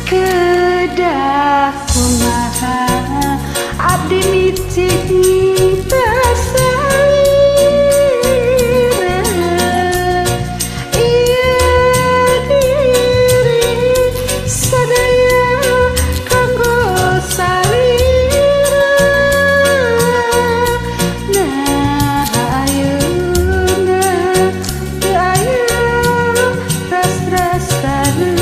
Kedah kumaha abdi micik tersalira ieu diri sadaya kanggo salira nah ayeuna teu aya ras-rasana.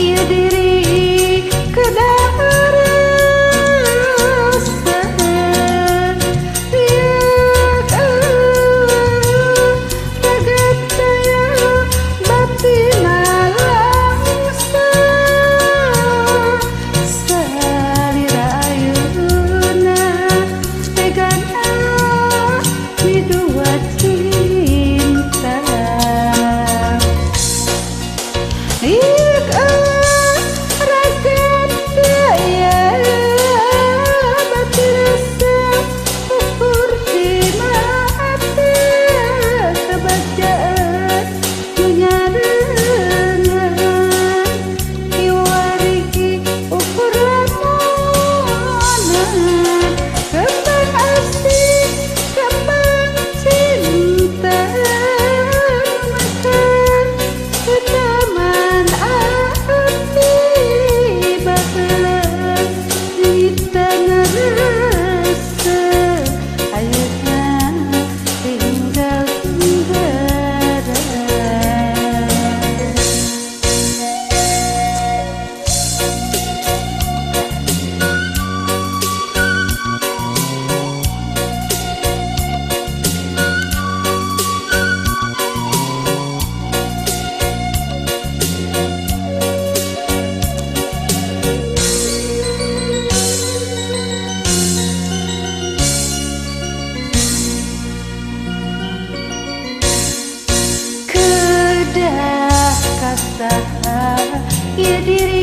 Ieu diri kedah rasa riek ragat daya batina langsa salira ayeuna tegana midua cinta. Ragat daya batin rasa ukur di mata kebagjaan dunia dengan iwarigi ukur lamunan kembang asih kembang cinta makan taman api baheula di tanah rasa ayeuna tinggal gara. Kedah kasaha ieu diri